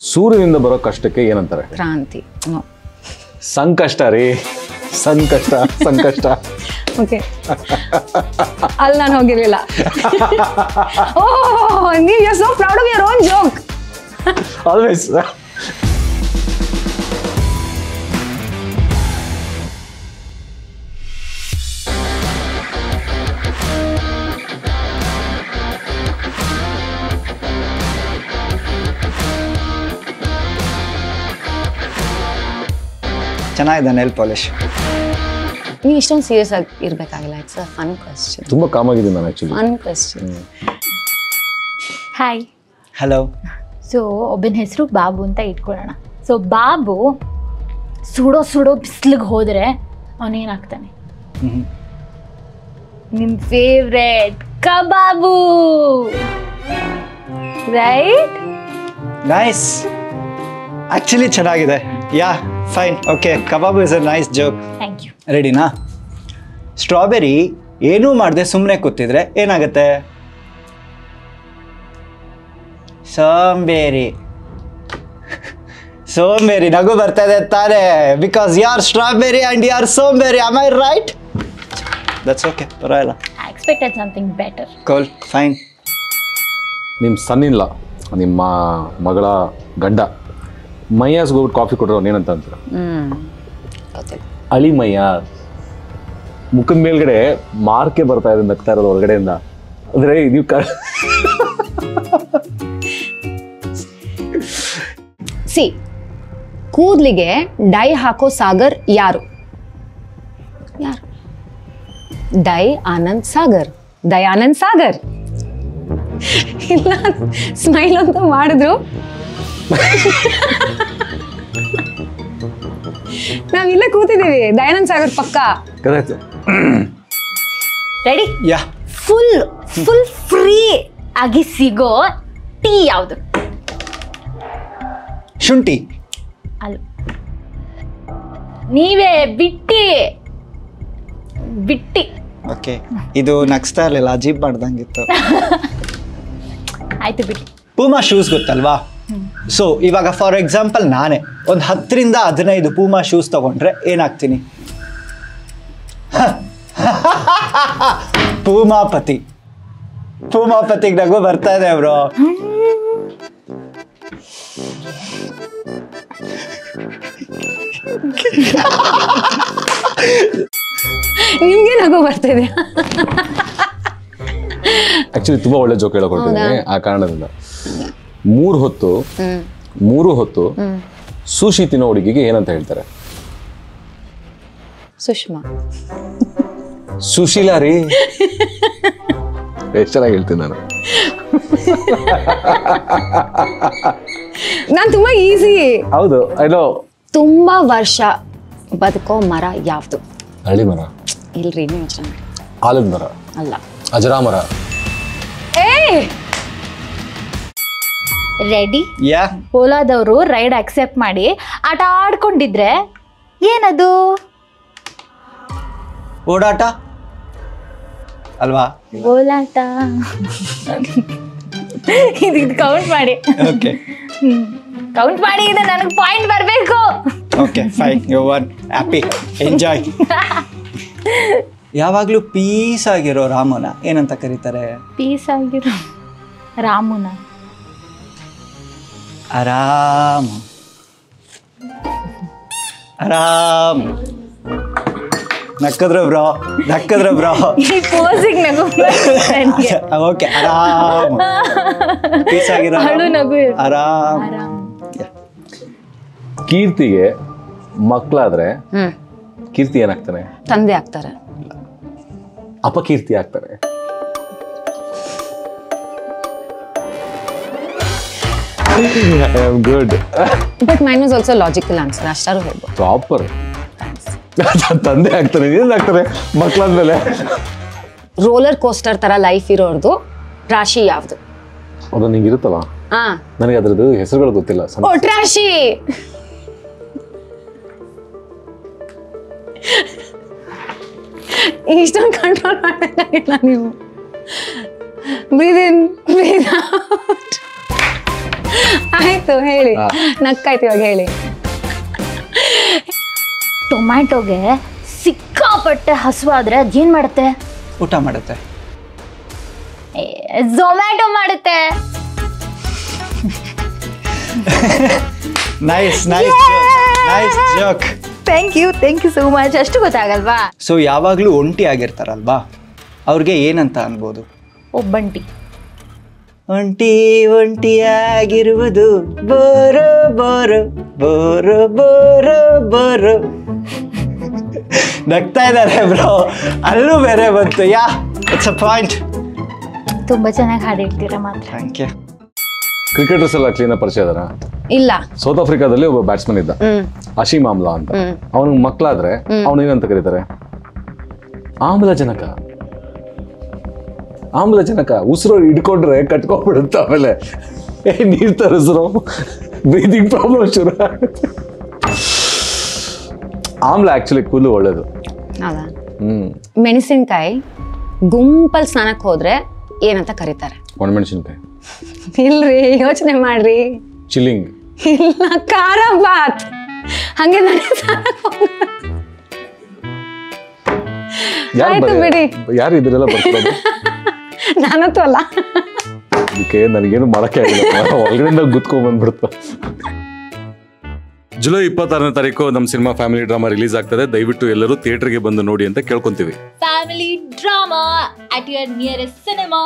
ಸೂರ್ಯನಿಂದ ಬರೋ ಕಷ್ಟಕ್ಕೆ ಏನಂತಾರೆ? ಕ್ರಾಂತಿ. ಸಂಕಷ್ಟ ರೀ, ಸಂಕಷ್ಟ. ಓಕೆ, ಅಲ್ಲಿ ನಾನು ಹೋಗಿರ್ಲಿಲ್ಲ. ಓಹ್, ನೀವು you are so proud of your own joke. Always. ಚೆನ್ನಾಗಿದೆ ನೆಲ್ ಪಾಲಿಶ್. ನೀವು ಇಷ್ಟೊಂದು ಸೀರಿಯಸ್ ಆಗಿ ಇರಬೇಕಾಗಿಲ್ಲ. It's a fun question. ತುಂಬಾ ಕಾಮ್ ಆಗಿದ್ದೀನಿ ನಾನು actually. Fun question. Hi. Hello. So ಒಬ್ಬನ ಹೆಸರು ಬಾಬು ಅಂತ ಇಟ್ಕೊಳ್ಳೋಣ. ಸೊ ಬಾಬು ಸುಡೋ ಬಿಸಿಲಿಗೆ ಹೋದರೆ ಅವನೇನಾಗ್ತಾನೆ? ನಿಮ್ಮ favourite kebab, right? Nice, actually ಚೆನ್ನಾಗಿದೆ. Yeah fine, okay. Kebab is a nice joke. Thank you. ರೆಡಿನಾ? ಸ್ಟ್ರಾಬೆರಿ ಏನೂ ಮಾಡದೆ ಸುಮ್ಮನೆ ಕೂತಿದ್ರೆ ಏನಾಗುತ್ತೆ? ಸೋಂಬೇರಿ. ನಗು ಬರ್ತಾ ಇದೆ ತಾನೆ, because you are strawberry and you are ಸೋಂಬೇರಿ. Am I right? That's okay, ಪರವಾಗಿಲ್ಲ. I expected something better. Cool, fine. ನಿಮ್ಮ ಸನ್ನಿಲ್ಲ, ನಿಮ್ಮ ಮಗಳ ಗಂಡ ಮಯ್ಯಾಸ್ಗೆ ಹೋಗ್ಬಿಟ್ಟು ಕಾಫಿ ಕೊಟ್ಟರು ಏನಂತ ಅಂತಾರೆ? ಅಳಿ ಮಯ್ಯ. ಮುಖದ ಮೇಲ್ಗಡೆ ಮಾರ್ಕೆ ಬರ್ತಾ ಇದೆ ನಗ್ತಾ ಇರೋದು ಹೊರಗಡೆಯಿಂದ. ಅಂದ್ರೆ ನೀವು ಸಿ, ಕೂದ್ಲಿಗೆ ಡೈ ಹಾಕೋ ಸಾಗರ್ ಯಾರು? ದಯಾನಂದ್ ಸಾಗರ್. ಇಲ್ಲ, ಸ್ಮೈಲ್ ಅಂತ ಮಾಡಿದ್ರು. ನಾವಿಲ್ಲೇ ಕೂತಿದ್ದೀವಿ, ದಯಾನಂದ್ ಸಾಗರ್ ಪಕ್ಕ. ರೆಡಿ? ಯಾ. ಫುಲ್ ಫ್ರೀ ಆಗಿ ಸಿಗೋ ಟೀ ಯಾವುದು? ಶುಂಠಿ. ಅಲ್ಲ, ನೀವೇ ಬಿಟ್ಟಿ. ಓಕೆ, ಇದು ನಗ್ಸ್ತಾ ಇರಲಿಲ್ಲ, ಅಜೀಬ್ ಮಾಡ್ದಂಗಿತ್ತು. ಆಯ್ತು ಬಿಡಿ. ಪೂಮಾ ಶೂಸ್ ಗೊತ್ತಲ್ವಾ? ಸೊ ಇವಾಗ ಫಾರ್ ಎಕ್ಸಾಂಪಲ್ ನಾನೇ ಒಂದು 10ರಿಂದ 15 ಪೂಮಾ ಶೂಸ್ ತಗೊಂಡ್ರೆ ಏನಾಗ್ತೀನಿ? ಪೂಮಾಪತಿಗೆ ನಗು ಬರ್ತಾ ಇದೆ ಬ್ರೋ. ನಿಮ್ಗೆ ನಗು ಬರ್ತಾ ಇದೆ. ಆಕ್ಚುಲಿ ತುಂಬಾ ಒಳ್ಳೆ ಜೋಕ್ ಹೇಳಕೊಡ್ತೀನಿ ಆ ಕಾರಣದಿಂದ. ಮೂರು ಹೊತ್ತು ಸುಶಿ ತಿನ್ನೋ ಹುಡುಗಿಗೆ ಏನಂತ ಹೇಳ್ತಾರೆ? ಸುಷ್ಮಾ. ಸುಶೀಲಾ ರೀ. ಎಷ್ಟು ಚೆನ್ನಾಗಿ ಹೇಳ್ತೀನಿ ನಾನು. ನಾನ್ ತುಂಬಾ ಈಸಿ. ಹೌದು, ಐನೋ. ತುಂಬಾ ವರ್ಷ ಬದುಕೋ ಮರ ಯಾವ್ದು? ಹಳ್ಳಿ ಮರ. ಇಲ್ರಿ, ನೀವು ಯೋಚನೆ ಮಾಡಿ. ಆಲದ ಮರ ಅಲ್ಲ. ಅಜರಾಮರ. ರೆಡಿ? ಯಾ. ಓಲಾದವರು ರೈಡ್ ಅಕ್ಸೆಪ್ಟ್ ಮಾಡಿ ಆಟ ಆಡ್ಕೊಂಡಿದ್ರೆ ಏನದು? ಓಡಾಟ ಅಲ್ವಾ? ಓಲಾಟ. ಇದು ಕೌಂಟ್ ಮಾಡಿ. ಓಕೆ, ಕೌಂಟ್ ಮಾಡಿ, ಇದು ನನಗೆ ಪಾಯಿಂಟ್ ಬರಬೇಕು. Okay, fine. You won. Happy, enjoy. ಯಾವಾಗಲೂ ಪೀಸ್ ಆಗಿರೋ ರಾಮನ ಏನಂತ ಕರೀತಾರೆ? ಪೀಸ್ ಆಗಿರೋ ರಾಮುನ ಆರಾಮ್. ನಕ್ಕದ್ರ ಬ್ರೋ. ಪೋಸಿಗೆ ನಗು. ಓಕೆ, ಆರಾಮ್. ಪೀಸ್ ಆಗಿರೋ ನಗು. ಆರಾಮ್. ಕೀರ್ತಿಗೆ ಮಕ್ಕಳಾದ್ರೆ ಕೀರ್ತಿ ಏನಾಗ್ತಾನೆ? ತಂದೆ ಆಗ್ತಾರೆ. ಅಪಕೀರ್ತಿ ಆಗ್ತಾರೆ. I am good. But mine was also logical answer. ಅಷ್ಟಾರು ಹೇಳ್ಬೋದು. ಪ್ರಾಪರ್. ತಂದೆ ಆಗ್ತಾರೆ, ಏನಾಗ್ತಾರೆ ಮಕ್ಕಳಾದ್ಮೇಲೆ? ರೋಲರ್ ಕೋಸ್ಟರ್ ತರ ಲೈಫ್ ಇರೋರ್ದು ರಾಶಿ ಯಾವ್ದು? ಅದು ನಿಂಗೆ ಇರುತ್ತಲ್ಲ. ನನಗೆ ಅದ್ರದ್ದು ಹೆಸರುಗಳು ಗೊತ್ತಿಲ್ಲ. ರಾಶಿ. ಇಷ್ಟೊಂದು ಕಂಟ್ರೋಲ್ ಮಾಡೋಕ್ಕಾಗಿಲ್ಲ ನೀವು. Breathe in, breathe out. ಆಯ್ತು ಹೇಳಿ, ನಕ್ಕಾಯ್ತು ಇವಾಗ ಹೇಳಿ. ಟೊಮ್ಯಾಟೊಗೆ ಸಿಕ್ಕಾಪಟ್ಟೆ ಹಸುವಾದ್ರೆ ಅದೇನ್ ಮಾಡುತ್ತೆ? ಊಟ ಮಾಡುತ್ತೆ. ಝೊಮ್ಯಾಟೊ ಮಾಡುತ್ತೆ. Nice joke. Thank you so much. ಅಷ್ಟು ಗೊತ್ತಾಗಲ್ವಾ? ಸೊ ಯಾವಾಗಲೂ ಒಂಟಿ ಆಗಿರ್ತಾರಲ್ವಾ, ಅವ್ರಿಗೆ ಏನಂತ ಅನ್ಬೋದು? ಒಬ್ಬಂಟಿ. ಒಂಟಿಯಾಗಿರುವುದು ಬೋರೋ ಬೋರೋ ಬೋರೋ ಬೋರೋ ಬೋರೋ. ನಗ್ತಾ ಇದ್ದಾರೆ ಬ್ರೋ, ಅಲ್ಲೂ ಬೇರೆ ಬಂತು. Yeah, it's a point. ತುಂಬಾ ಚೆನ್ನಾಗಿ ಹಾಡಿರ್ತೀರಾ ಮಾತ್ರ. Thank you. ಕ್ರಿಕೆಟರ್ಸ್ ಎಲ್ಲ ಕ್ಲೀನ್ ಪರಿಚಯ ಅದಾರ? ಇಲ್ಲ. ಸೌತ್ ಆಫ್ರಿಕಾದಲ್ಲಿ ಒಬ್ಬ ಬ್ಯಾಟ್ಸ್ಮನ್ ಇದ್ದ, ಅಶೀಮ್ ಆಮ್ಲಾ ಅಂತ. ಅವನಿಗೆ ಮಕ್ಕಳಾದ್ರೆ ಅವನೇನಂತ ಕರೀತಾರೆ? ಆಮ್ಲಜನಕ. ಉಸಿರು ಹಿಡ್ಕೊಂಡ್ರೆ ಕಟ್ಕೊಂಡ್ಬಿಡುತ್ತೆ, ಆಮೇಲೆ ನೀರ್ ತರಿಸ್ರು, ಬ್ರೀದಿಂಗ್ ಪ್ರಾಬ್ಲಮ್ ಶುರು ಆಗುತ್ತೆ. ಆಮ್ಲ ಆಕ್ಚುಲಿ ಕೂಲು ಒಳ್ಳೇದು. ಹೌದಾ? ಮೆಣಸಿನ್ಕಾಯಿ ಗುಂಪಲ್ ಸ್ನಾನಕ್ಕೆ ಹೋದ್ರೆ ಏನಂತ ಕರೀತಾರೆ? ಒಣಮೆಣಸಿನ್ಕಾಯಿ. ಇಲ್ರಿ, ಯೋಚನೆ ಮಾಡ್ರಿ. ಚಿಲ್ಲಿಂಗ್. ಇಲ್ಲ, ಖಾರ ಬಾತ್. ಹಂಗೆ ಆಯ್ತು ಬಿಡಿ. ಯಾರು ಇದರೆಲ್ಲ ಬರ್ತಾರೆ? ನಾನಂತೂ ಅಲ್ಲ. ಅದಕ್ಕೆ ನನಗೇನು ಮಾಡಕ್ಕೆ ಆಗಿಲ್ಲ, ಒಳಗಡೆಯಿಂದ ಗುತ್ಕೊಂಡ್ ಬಂದ್ಬಿಡ್ತು. ಜುಲೈ 26ನೇ ತಾರೀಕು ನಮ್ಮ ಸಿನಿಮಾ ಫ್ಯಾಮಿಲಿ ಡ್ರಾಮಾ ರಿಲೀಸ್ ಆಗ್ತದೆ. ದಯವಿಟ್ಟು ಎಲ್ಲರೂ ಥಿಯೇಟರ್ಗೆ ಬಂದು ನೋಡಿ ಅಂತ ಕೇಳ್ಕೊಂತೀವಿ. Family drama at your nearest cinema.